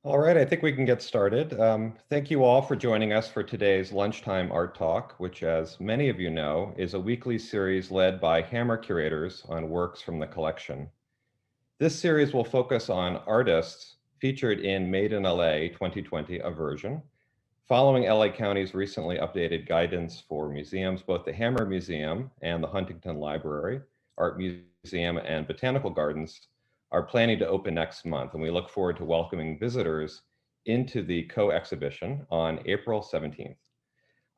All right, I think we can get started. Thank you all for joining us for today's Lunchtime Art Talk, which, as many of you know, is a weekly series led by Hammer curators on works from the collection. This series will focus on artists featured in Made in LA 2020, a version, following LA County's recently updated guidance for museums. Both the Hammer Museum and the Huntington Library, Art Museum, and Botanical Gardens are planning to open next month, and we look forward to welcoming visitors into the co-exhibition on April 17th.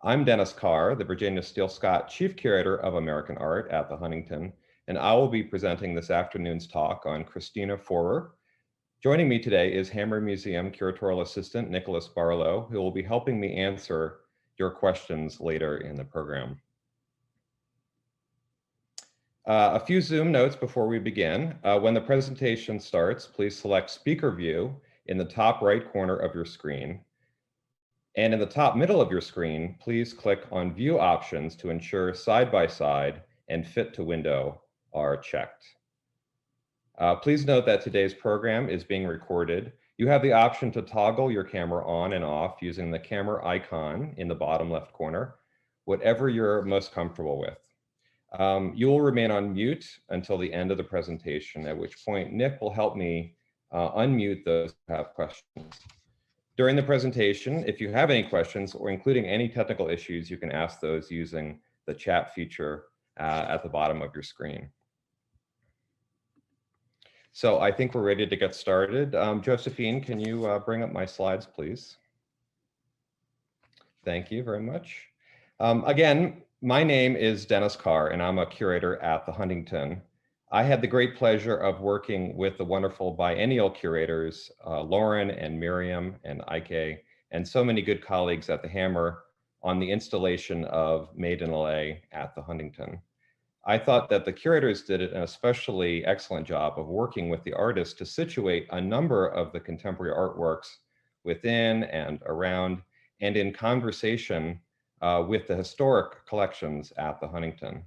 I'm Dennis Carr, the Virginia Steele Scott Chief Curator of American Art at the Huntington, and I will be presenting this afternoon's talk on Christina Forrer. Joining me today is Hammer Museum Curatorial Assistant Nicholas Barlow, who will be helping me answer your questions later in the program. A few Zoom notes before we begin. When the presentation starts, please select Speaker View in the top right corner of your screen. And in the top middle of your screen, please click on View Options to ensure Side-by-Side and Fit to Window are checked. Please note that today's program is being recorded. You have the option to toggle your camera on and off using the camera icon in the bottom left corner, whatever you're most comfortable with. You will remain on mute until the end of the presentation, at which point Nick will help me unmute those who have questions. During the presentation, if you have any questions, or including any technical issues, you can ask those using the chat feature at the bottom of your screen. So I think we're ready to get started. Josephine, can you bring up my slides, please? Thank you very much. Again, my name is Dennis Carr, and I'm a curator at the Huntington. I had the great pleasure of working with the wonderful biennial curators, Lauren and Miriam and Ike, and so many good colleagues at the Hammer on the installation of Made in LA at the Huntington. I thought that the curators did an especially excellent job of working with the artists to situate a number of the contemporary artworks within and around and in conversation with the historic collections at the Huntington.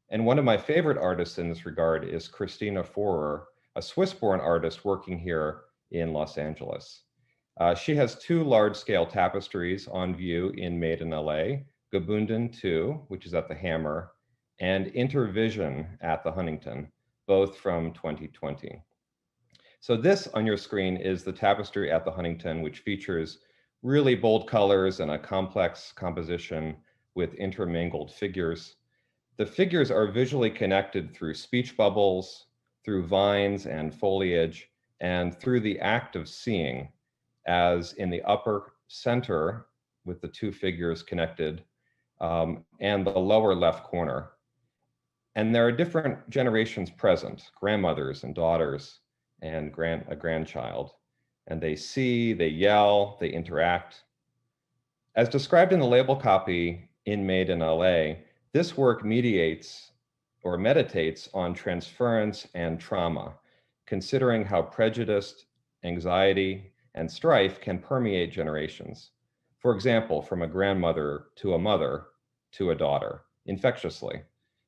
And one of my favorite artists in this regard is Christina Forrer, a Swiss-born artist working here in Los Angeles. She has two large-scale tapestries on view in Made in LA, Gebunden 2, which is at the Hammer, and Intervision at the Huntington, both from 2020. So this on your screen is the tapestry at the Huntington, which features really bold colors and a complex composition with intermingled figures. The figures are visually connected through speech bubbles, through vines and foliage, and through the act of seeing, as in the upper center with the two figures connected, and the lower left corner. And there are different generations present, grandmothers and daughters and a grandchild. And they see, they yell, they interact. As described in the label copy in Made in LA, this work mediates or meditates on transference and trauma, considering how prejudice, anxiety, and strife can permeate generations. For example, from a grandmother to a mother to a daughter, infectiously,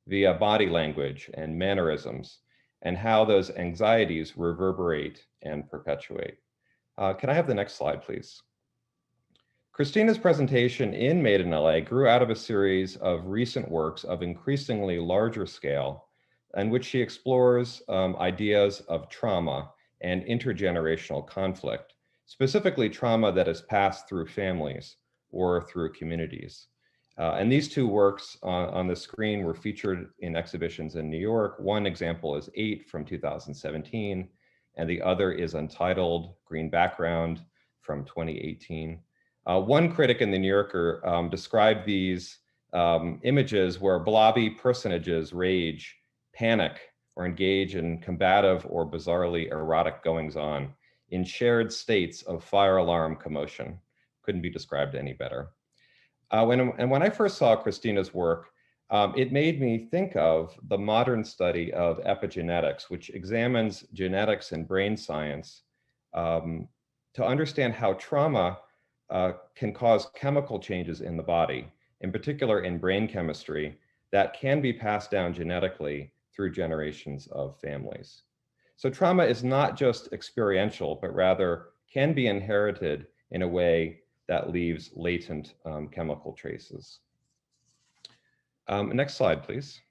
via body language and mannerisms, and how those anxieties reverberate and perpetuate. Can I have the next slide, please? Christina's presentation in Made in LA grew out of a series of recent works of increasingly larger scale, in which she explores ideas of trauma and intergenerational conflict, specifically trauma that is passed through families or through communities. And these two works on the screen were featured in exhibitions in New York. One example is 8 from 2017, and the other is Untitled, Green Background from 2018. One critic in the New Yorker described these images where blobby personages rage, panic, or engage in combative or bizarrely erotic goings-on in shared states of fire alarm commotion. Couldn't be described any better. When I first saw Christina's work, it made me think of the modern study of epigenetics, which examines genetics and brain science to understand how trauma can cause chemical changes in the body, in particular in brain chemistry, that can be passed down genetically through generations of families. So trauma is not just experiential, but rather can be inherited in a way that leaves latent chemical traces. Next slide, please.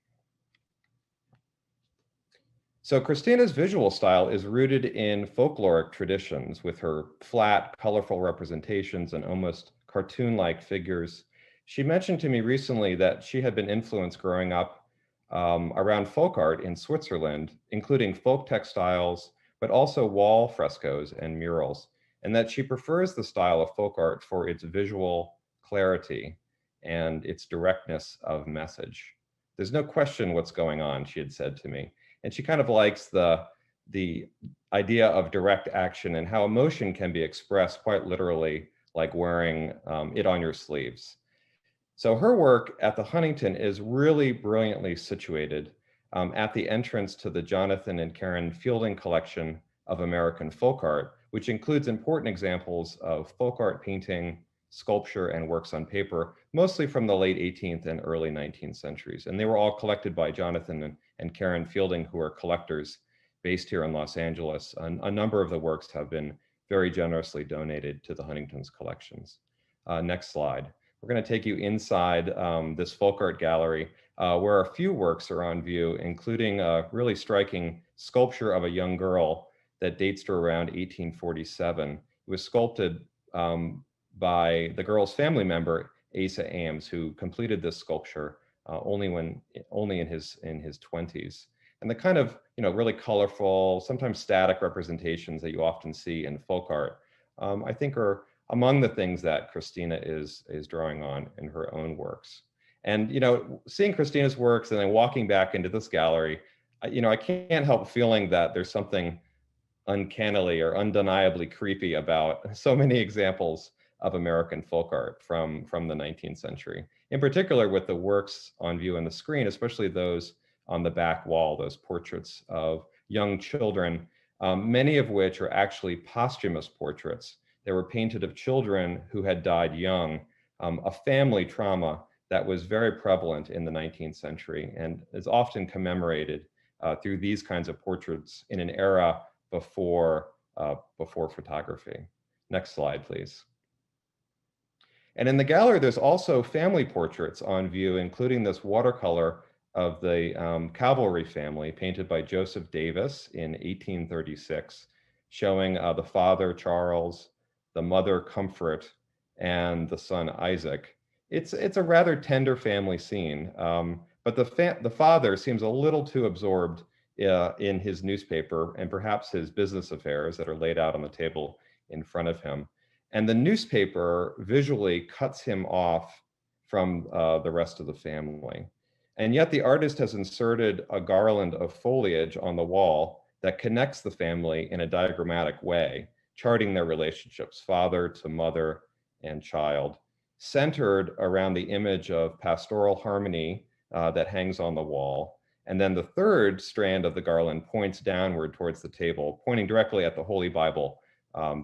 So Christina's visual style is rooted in folkloric traditions with her flat, colorful representations and almost cartoon-like figures. She mentioned to me recently that she had been influenced growing up around folk art in Switzerland, including folk textiles, but also wall frescoes and murals, and that she prefers the style of folk art for its visual clarity and its directness of message. There's no question what's going on, she had said to me. And she kind of likes the idea of direct action and how emotion can be expressed quite literally, like wearing it on your sleeves. So her work at the Huntington is really brilliantly situated at the entrance to the Jonathan and Karen Fielding collection of American folk art, which includes important examples of folk art painting, sculpture, and works on paper, mostly from the late 18th and early 19th centuries. And they were all collected by Jonathan and Karen Fielding, who are collectors based here in Los Angeles. A number of the works have been very generously donated to the Huntington's collections. Next slide. We're going to take you inside this folk art gallery where a few works are on view, including a really striking sculpture of a young girl that dates to around 1847. It was sculpted by the girl's family member, Asa Ames, who completed this sculpture only in his 20s. And the kind of really colorful, sometimes static representations that you often see in folk art, I think are among the things that Christina is drawing on in her own works. And seeing Christina's works and then walking back into this gallery, I can't help feeling that there's something uncannily or undeniably creepy about so many examples of American folk art from the 19th century. In particular, with the works on view on the screen, especially those on the back wall, those portraits of young children, many of which are actually posthumous portraits. They were painted of children who had died young, a family trauma that was very prevalent in the 19th century and is often commemorated through these kinds of portraits in an era before photography. Next slide, please. And in the gallery, there's also family portraits on view, including this watercolor of the Cavalry family painted by Joseph Davis in 1836, showing the father, Charles, the mother, Comfort, and the son, Isaac. It's a rather tender family scene, but the father seems a little too absorbed in his newspaper and perhaps his business affairs that are laid out on the table in front of him. And the newspaper visually cuts him off from the rest of the family. And yet the artist has inserted a garland of foliage on the wall that connects the family in a diagrammatic way, charting their relationships, father to mother and child, centered around the image of pastoral harmony that hangs on the wall. And then the third strand of the garland points downward towards the table, pointing directly at the Holy Bible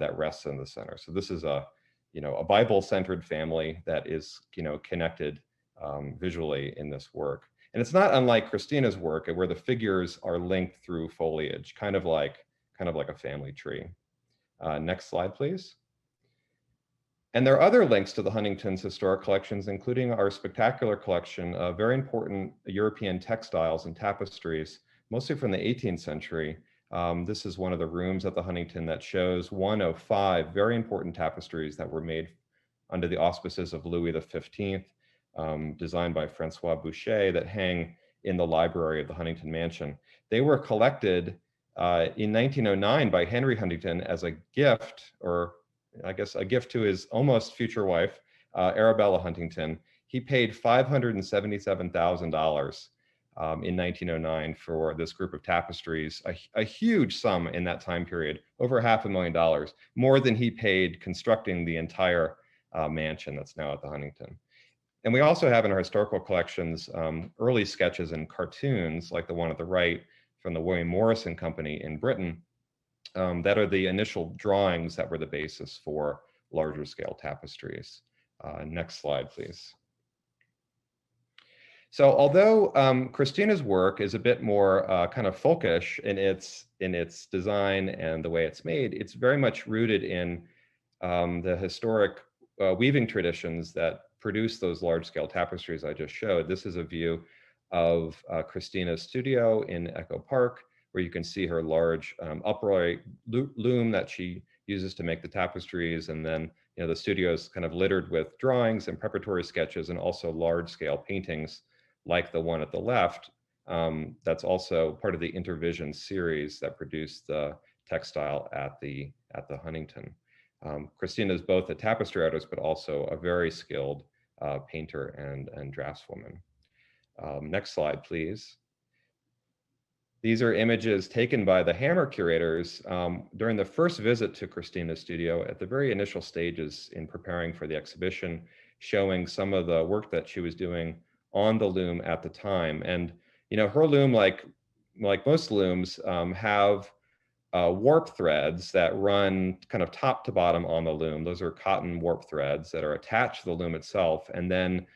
that rests in the center. So this is a Bible-centered family that is, connected visually in this work. And it's not unlike Christina's work where the figures are linked through foliage, kind of like a family tree. Next slide, please. And there are other links to the Huntington's historic collections, including our spectacular collection of very important European textiles and tapestries, mostly from the 18th century. This is one of the rooms at the Huntington that shows one of 5 very important tapestries that were made under the auspices of Louis XV, designed by Francois Boucher, that hang in the library of the Huntington Mansion. They were collected in 1909 by Henry Huntington as a gift, or I guess a gift to his almost future wife, Arabella Huntington. He paid $577,000 in 1909 for this group of tapestries, a huge sum in that time period, over $500,000, more than he paid constructing the entire mansion that's now at the Huntington. And we also have in our historical collections early sketches and cartoons, like the one at the right from the William Morrison Company in Britain, that are the initial drawings that were the basis for larger scale tapestries. Next slide, please. So although Christina's work is a bit more kind of folkish in its design and the way it's made, it's very much rooted in the historic weaving traditions that produce those large-scale tapestries I just showed. This is a view of Christina's studio in Echo Park, where you can see her large upright loom that she uses to make the tapestries, and then the studio is kind of littered with drawings and preparatory sketches, and also large-scale paintings like the one at the left. That's also part of the Intervision series that produced the textile at the Huntington. Christina is both a tapestry artist, but also a very skilled painter and draftswoman. Next slide, please. These are images taken by the Hammer curators during the first visit to Christina's studio at the very initial stages in preparing for the exhibition, showing some of the work that she was doing on the loom at the time. And her loom, like most looms, have warp threads that run kind of top to bottom on the loom. Those are cotton warp threads that are attached to the loom itself. And then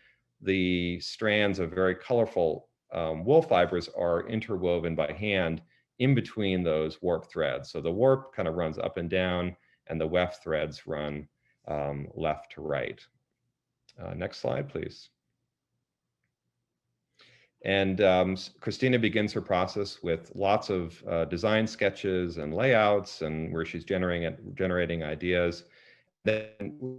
the strands of very colorful wool fibers are interwoven by hand in between those warp threads. So the warp kind of runs up and down, and the weft threads run left to right. Next slide, please. And Christina begins her process with lots of design sketches and layouts, and where she's generating ideas. Then,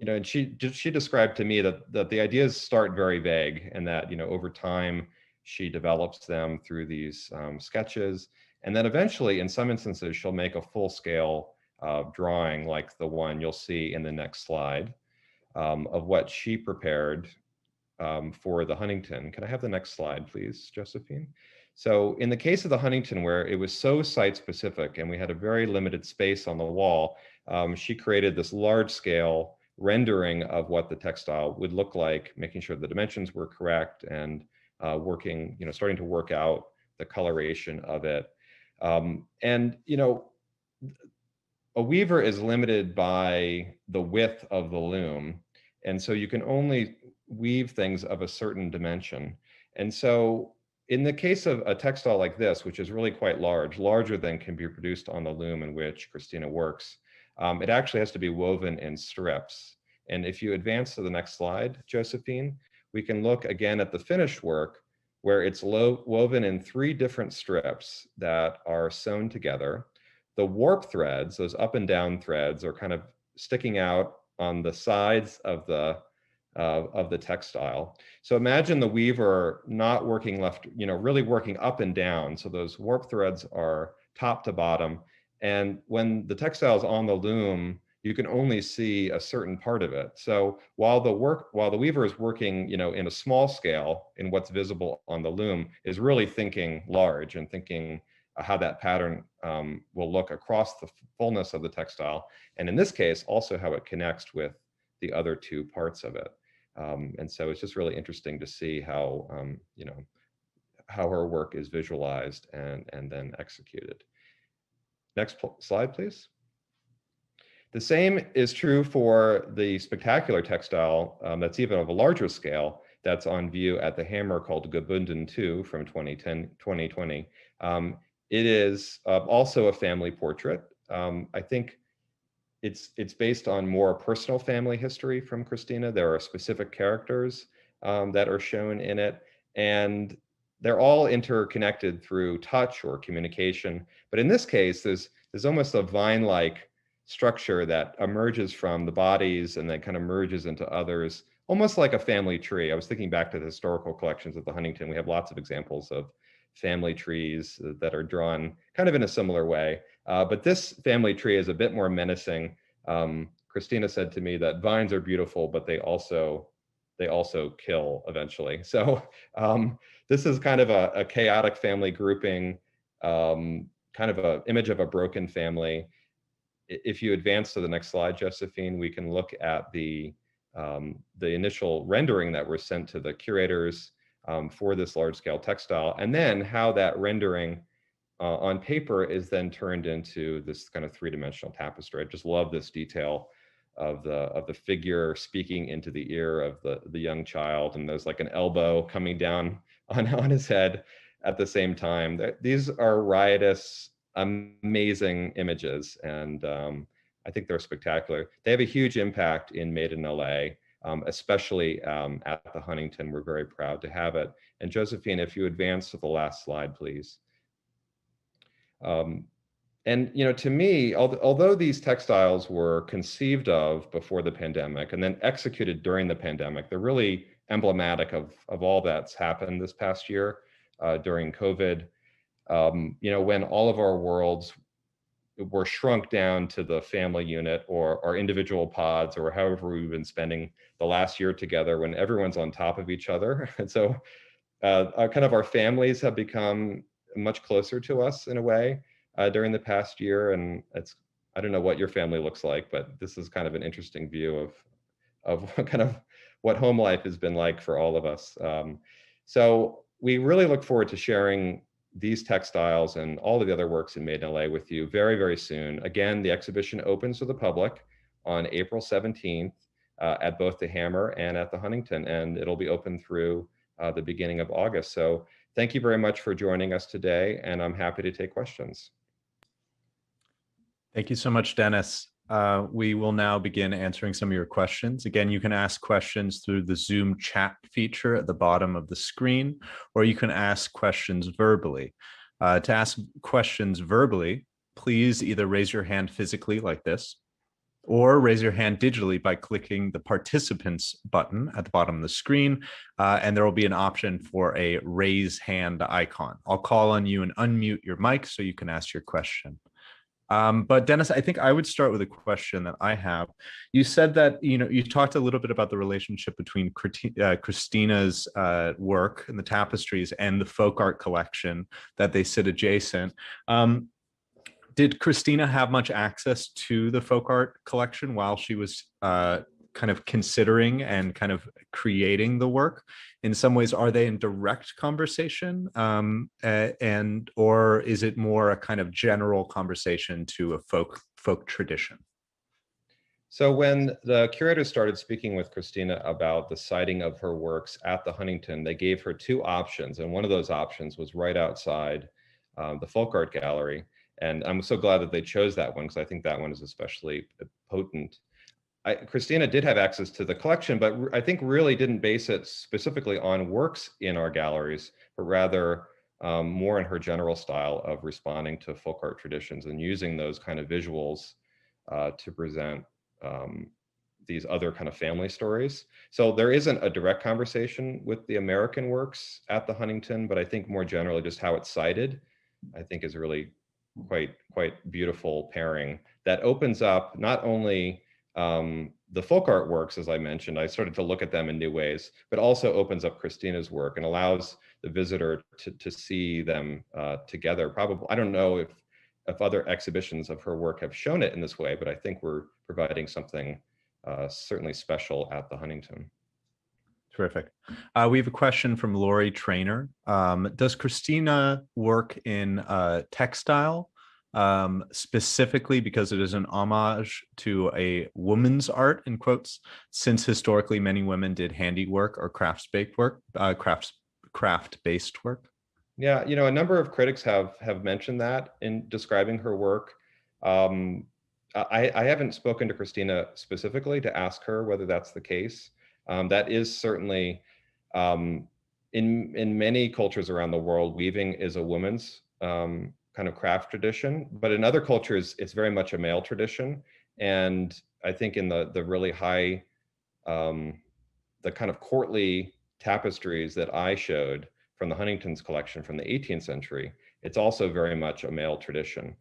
and she described to me that the ideas start very vague, and that over time she develops them through these sketches, and then eventually, in some instances, she'll make a full-scale drawing like the one you'll see in the next slide of what she prepared for the Huntington. Can I have the next slide, please, Josephine? So in the case of the Huntington, where it was so site-specific and we had a very limited space on the wall, she created this large-scale rendering of what the textile would look like, making sure the dimensions were correct, and starting to work out the coloration of it. A weaver is limited by the width of the loom, and so you can only weave things of a certain dimension. And so in the case of a textile like this, which is really quite large, larger than can be produced on the loom in which Christina works, it actually has to be woven in strips. And if you advance to the next slide, Josephine, we can look again at the finished work, where it's woven in 3 different strips that are sewn together. The warp threads, those up and down threads, are kind of sticking out on the sides of the textile. So imagine the weaver not working left, really working up and down. So those warp threads are top to bottom. And when the textile is on the loom, you can only see a certain part of it. So while the weaver is working, in a small scale in what's visible on the loom, is really thinking large and thinking how that pattern will look across the fullness of the textile. And in this case, also how it connects with the other 2 parts of it. And so it's just really interesting to see how, how her work is visualized and then executed. Next slide, please. The same is true for the spectacular textile that's even of a larger scale that's on view at the Hammer, called Gebunden 2 from 2020. It is also a family portrait. I think it's based on more personal family history from Christina. There are specific characters that are shown in it, and they're all interconnected through touch or communication. But in this case, there's almost a vine-like structure that emerges from the bodies and then kind of merges into others, almost like a family tree. I was thinking back to the historical collections at the Huntington. We have lots of examples of family trees that are drawn kind of in a similar way. But this family tree is a bit more menacing. Christina said to me that vines are beautiful, but they also kill eventually. So this is kind of a chaotic family grouping, kind of an image of a broken family. If you advance to the next slide, Josephine, we can look at the initial rendering that were sent to the curators for this large-scale textile, and then how that rendering on paper is then turned into this kind of 3-dimensional tapestry. I just love this detail of the figure speaking into the ear of the young child, and there's like an elbow coming down on his head at the same time. These are riotous, amazing images, and I think they're spectacular. They have a huge impact in Made in LA, especially at the Huntington. We're very proud to have it. And Josephine, if you advance to the last slide, please. And to me, although these textiles were conceived of before the pandemic and then executed during the pandemic, they're really emblematic of all that's happened this past year during COVID. When all of our worlds were shrunk down to the family unit or our individual pods, or however we've been spending the last year together, when everyone's on top of each other. And so our families have become much closer to us in a way during the past year. And I don't know what your family looks like, but this is kind of an interesting view of kind of what home life has been like for all of us. So we really look forward to sharing these textiles and all of the other works in Made in LA with you very, very soon. Again, the exhibition opens to the public on April 17th at both the Hammer and at the Huntington, and it'll be open through the beginning of August. So thank you very much for joining us today, and I'm happy to take questions. Thank you so much, Dennis. We will now begin answering some of your questions. Again, you can ask questions through the Zoom chat feature at the bottom of the screen, or you can ask questions verbally. To ask questions verbally, please either raise your hand physically like this, or raise your hand digitally by clicking the participants button at the bottom of the screen, and there will be an option for a raise hand icon. I'll call on you and unmute your mic so you can ask your question. But Dennis, I think I would start with a question that I have. You said that, you talked a little bit about the relationship between Christina's work and the tapestries and the folk art collection, that they sit adjacent. Did Christina have much access to the folk art collection while she was kind of considering and kind of creating the work? In some ways, are they in direct conversation, or is it more a kind of general conversation to a folk tradition? So when the curator started speaking with Christina about the siting of her works at the Huntington, they gave her two options, and one of those options was right outside the folk art gallery. And I'm so glad that they chose that one, because I think that one is especially potent. Christina did have access to the collection, but I think really didn't base it specifically on works in our galleries, but rather more in her general style of responding to folk art traditions and using those kind of visuals to present these other kind of family stories. So there isn't a direct conversation with the American works at the Huntington, but I think more generally just how it's cited, I think is really quite beautiful pairing that opens up not only the folk art works, as I mentioned. I started to look at them in new ways, but also opens up Christina's work and allows the visitor to see them together. Probably, I don't know if other exhibitions of her work have shown it in this way, but I think we're providing something certainly special at the Huntington. Terrific. We have a question from Lori Trainer. Does Christina work in textile, specifically because it is an homage to a woman's art, in quotes, since historically many women did handiwork or craft-based work? Yeah, a number of critics have mentioned that in describing her work. I haven't spoken to Christina specifically to ask her whether that's the case. That is certainly, in many cultures around the world, weaving is a woman's kind of craft tradition, but in other cultures, it's very much a male tradition. And I think in the really high, the kind of courtly tapestries that I showed from the Huntington's collection from the 18th century, it's also very much a male tradition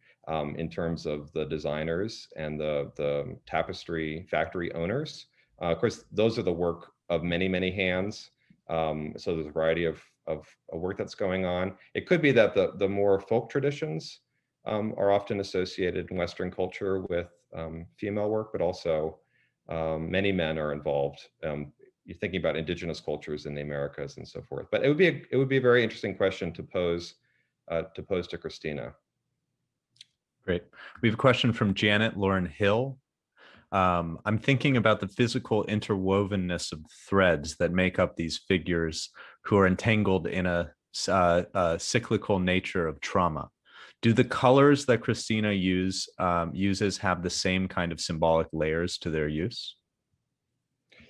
in terms of the designers and the tapestry factory owners. Of course, those are the work of many, many hands. So there's a variety of work that's going on. It could be that the more folk traditions are often associated in Western culture with female work, but also many men are involved. You're thinking about indigenous cultures in the Americas and so forth. But it would be a very interesting question to pose to Christina. Great. We have a question from Janet Lauren Hill. I'm thinking about the physical interwovenness of threads that make up these figures who are entangled in a cyclical nature of trauma. Do the colors that Christina uses have the same kind of symbolic layers to their use?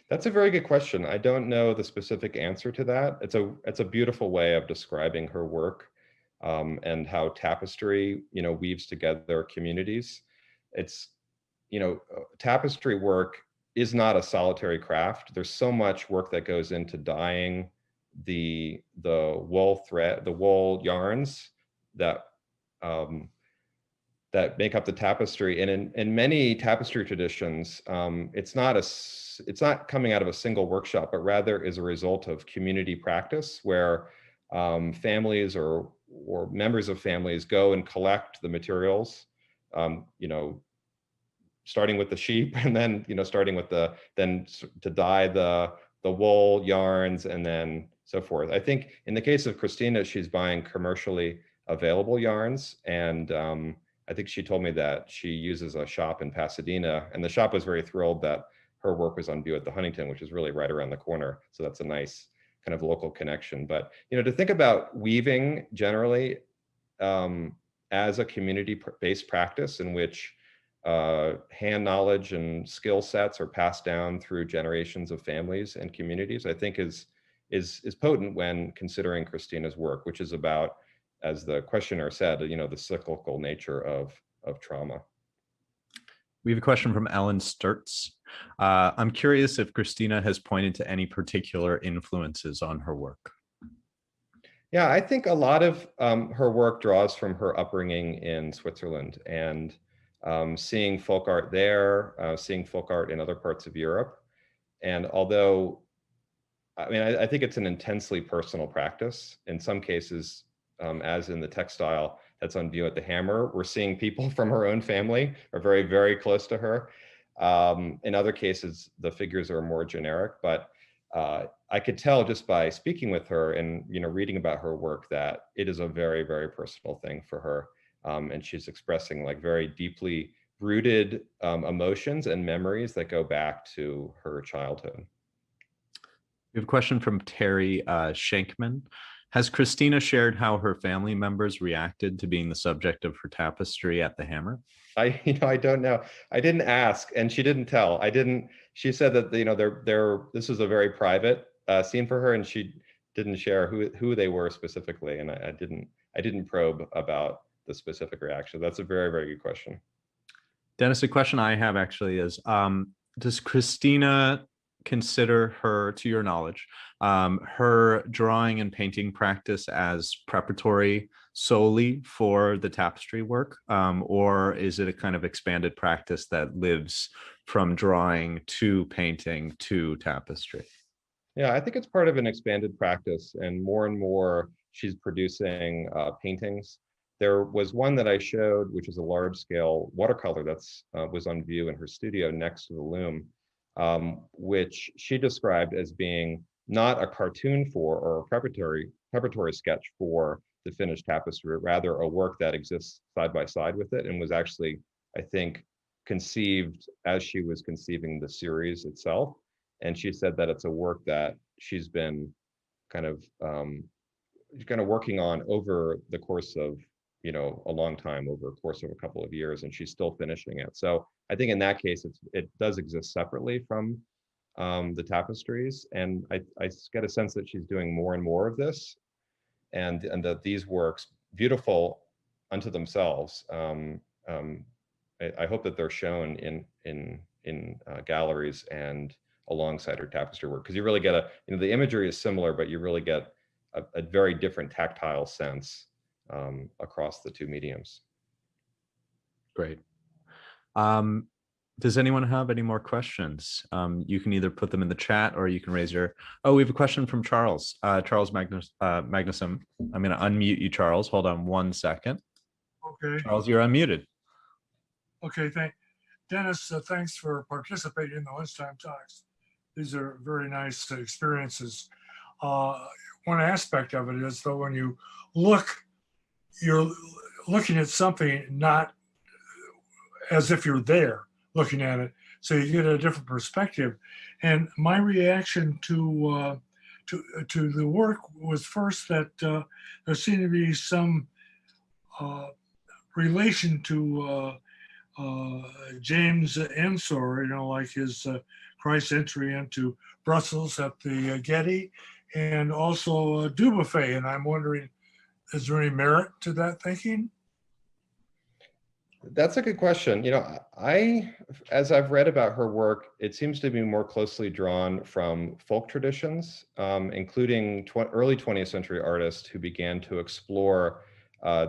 That's a very good question. I don't know the specific answer to that. It's a beautiful way of describing her work, and how tapestry, weaves together communities. It's, tapestry work is not a solitary craft. There's so much work that goes into dyeing the wool thread, the wool yarns that um, that make up the tapestry. And in many tapestry traditions, it's not coming out of a single workshop, but rather is a result of community practice where families or members of families go and collect the materials, starting with the sheep, and then starting with then to dye the wool yarns, and then so forth. I think in the case of Christina, she's buying commercially available yarns, and I think she told me that she uses a shop in Pasadena, and the shop was very thrilled that her work was on view at the Huntington, which is really right around the corner. So that's a nice kind of local connection. But to think about weaving generally as a community-based practice in which hand knowledge and skill sets are passed down through generations of families and communities, I think is potent when considering Christina's work, which is about, as the questioner said, the cyclical nature of trauma. We have a question from Ellen Sturtz. I'm curious if Christina has pointed to any particular influences on her work. Yeah, I think a lot of her work draws from her upbringing in Switzerland, and seeing folk art there, seeing folk art in other parts of Europe. And although, I think it's an intensely personal practice. In some cases, as in the textile that's on view at the Hammer, we're seeing people from her own family are very, very close to her. In other cases, the figures are more generic, but I could tell just by speaking with her and reading about her work that it is a very, very personal thing for her. And she's expressing like very deeply rooted emotions and memories that go back to her childhood. We have a question from Terry Shankman. Has Christina shared how her family members reacted to being the subject of her tapestry at the Hammer? I don't know. I didn't ask, and she didn't tell. She said that this was a very private scene for her, and she didn't share who they were specifically, and I didn't probe about the specific reaction. That's a very, very good question. Dennis, a question I have actually is, does Christina consider her, to your knowledge, her drawing and painting practice as preparatory solely for the tapestry work? Or is it a kind of expanded practice that lives from drawing to painting to tapestry? Yeah, I think it's part of an expanded practice, and more she's producing paintings. There was one that I showed, which is a large scale watercolor that's was on view in her studio next to the Loom, which she described as being not a cartoon for or a preparatory sketch for the finished tapestry, rather a work that exists side by side with it, and was actually, I think, conceived as she was conceiving the series itself. And she said that it's a work that she's been kind of working on over the course of a long time, over a course of a couple of years, and she's still finishing it. So I think in that case, it does exist separately from the tapestries, and I get a sense that she's doing more and more of this, and that these works, beautiful unto themselves, I hope that they're shown in galleries and alongside her tapestry work, because you really get the imagery is similar, but you really get a very different tactile sense across the two mediums. Great. Does anyone have any more questions? You can either put them in the chat or you can raise your... Oh, we have a question from Charles. Charles Magnussen. I'm going to unmute you, Charles. Hold on one second. Okay. Charles, you're unmuted. Okay, Dennis, thanks for participating in the lunchtime talks. These are very nice experiences. One aspect of it is, though, when you look, you're looking at something not as if you're there, looking at it. So you get a different perspective. And my reaction to the work was first that there seemed to be some relation to James Ensor, like his Christ's entry into Brussels at the Getty, and also Dubuffet. And I'm wondering, is there any merit to that thinking? That's a good question. As I've read about her work, it seems to be more closely drawn from folk traditions, including early 20th century artists who began to explore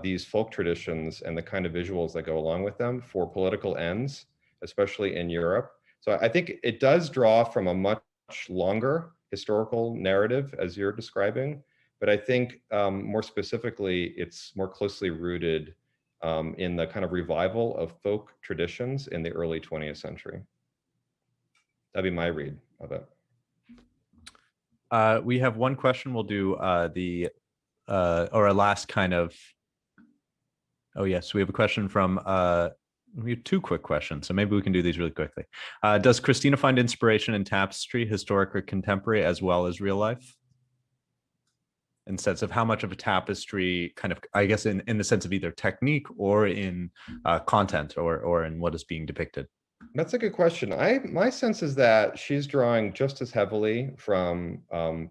these folk traditions and the kind of visuals that go along with them for political ends, especially in Europe. So I think it does draw from a much longer historical narrative, as you're describing, but I think more specifically, it's more closely rooted in the kind of revival of folk traditions in the early 20th century. That'd be my read of it. We have one question. We'll do or a last kind of, oh yes, we have a question from, we have two quick questions, so maybe we can do these really quickly. Does Christina find inspiration in tapestry, historic or contemporary, as well as real life? In sense of how much of a tapestry kind of, I guess, in the sense of either technique or in content or in what is being depicted? That's a good question. My sense is that she's drawing just as heavily from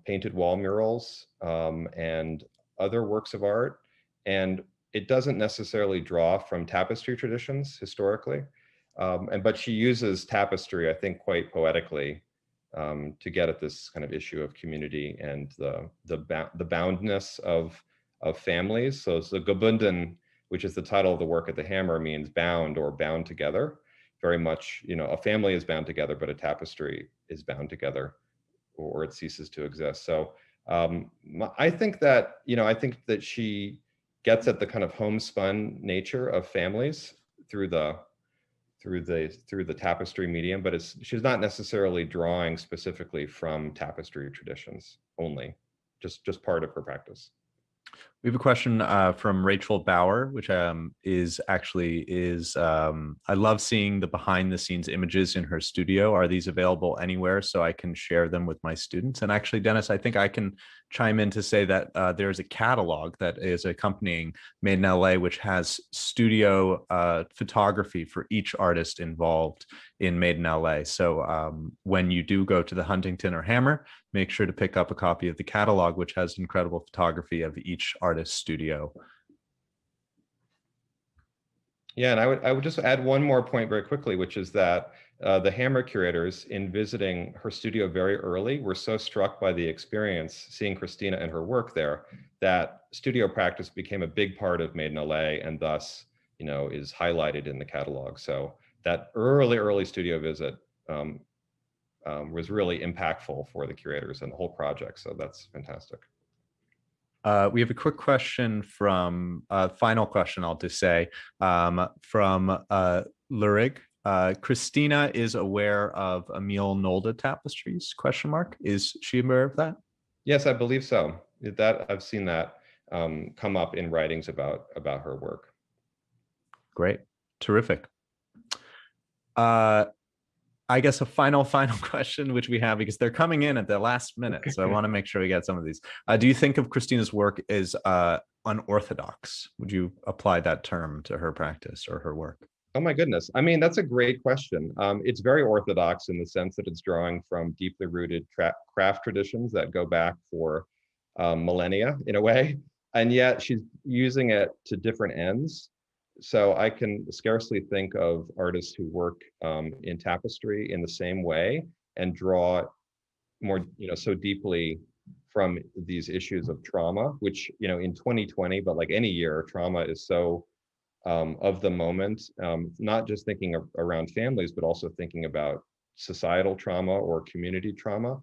painted wall murals and other works of art, and it doesn't necessarily draw from tapestry traditions historically, but she uses tapestry, I think, quite poetically to get at this kind of issue of community and the boundness of families. So gebunden, which is the title of the work at the Hammer, means bound or bound together. Very much, a family is bound together, but a tapestry is bound together, or it ceases to exist. So I think that she gets at the kind of homespun nature of families through the tapestry medium, but she's not necessarily drawing specifically from tapestry traditions only, just part of her practice. We have a question from Rachel Bauer, which is I love seeing the behind the scenes images in her studio. Are these available anywhere so I can share them with my students? And actually, Dennis, I think I can chime in to say that there's a catalog that is accompanying Made in LA, which has studio photography for each artist involved in Made in LA. So when you do go to the Huntington or Hammer, make sure to pick up a copy of the catalog, which has incredible photography of each artist's studio. Yeah, and I would just add one more point very quickly, which is that the Hammer curators, in visiting her studio very early, were so struck by the experience seeing Christina and her work there that studio practice became a big part of Made in LA, and thus, is highlighted in the catalog. So that early studio visit was really impactful for the curators and the whole project. So that's fantastic. We have a quick question from, final question, I'll just say, from Lurig. Christina is aware of Emil Nolde tapestries, ? Is she aware of that? Yes, I believe so. I've seen that come up in writings about her work. Great, terrific. I guess a final question, which we have, because they're coming in at the last minute. So I want to make sure we get some of these. Do you think of Christina's work as unorthodox? Would you apply that term to her practice or her work? Oh my goodness. I mean, that's a great question. It's very orthodox in the sense that it's drawing from deeply rooted craft traditions that go back for millennia in a way. And yet she's using it to different ends. So I can scarcely think of artists who work in tapestry in the same way and draw more, so deeply from these issues of trauma, which, in 2020, but like any year, trauma is so of the moment, not just thinking around families, but also thinking about societal trauma or community trauma,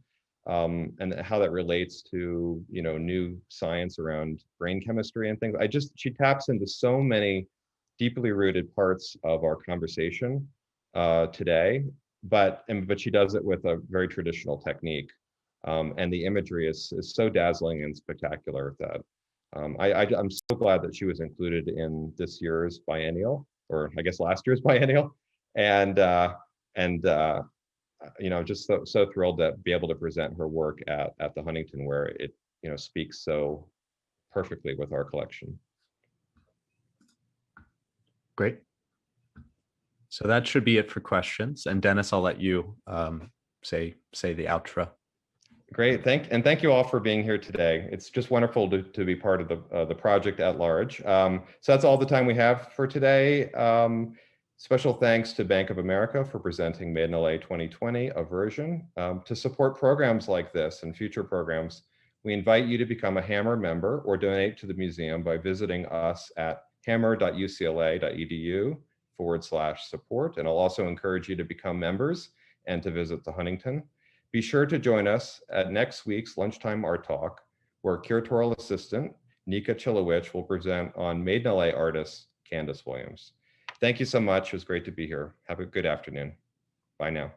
and how that relates to, new science around brain chemistry and things. She taps into so many deeply rooted parts of our conversation today, but she does it with a very traditional technique, and the imagery is so dazzling and spectacular that I'm so glad that she was included in this year's biennial, or I guess last year's biennial, and And just so thrilled to be able to present her work at the Huntington, where it speaks so perfectly with our collection. Great. So that should be it for questions. And Dennis, I'll let you say the outro. Great, thank you all for being here today. It's just wonderful to be part of the project at large. So that's all the time we have for today. Special thanks to Bank of America for presenting Made in LA 2020, a version. To support programs like this and future programs, we invite you to become a Hammer member or donate to the museum by visiting us at hammer.ucla.edu/support. And I'll also encourage you to become members and to visit the Huntington. Be sure to join us at next week's Lunchtime Art Talk, where curatorial assistant Nika Chilowich will present on Made in LA artist Candace Williams. Thank you so much. It was great to be here. Have a good afternoon. Bye now.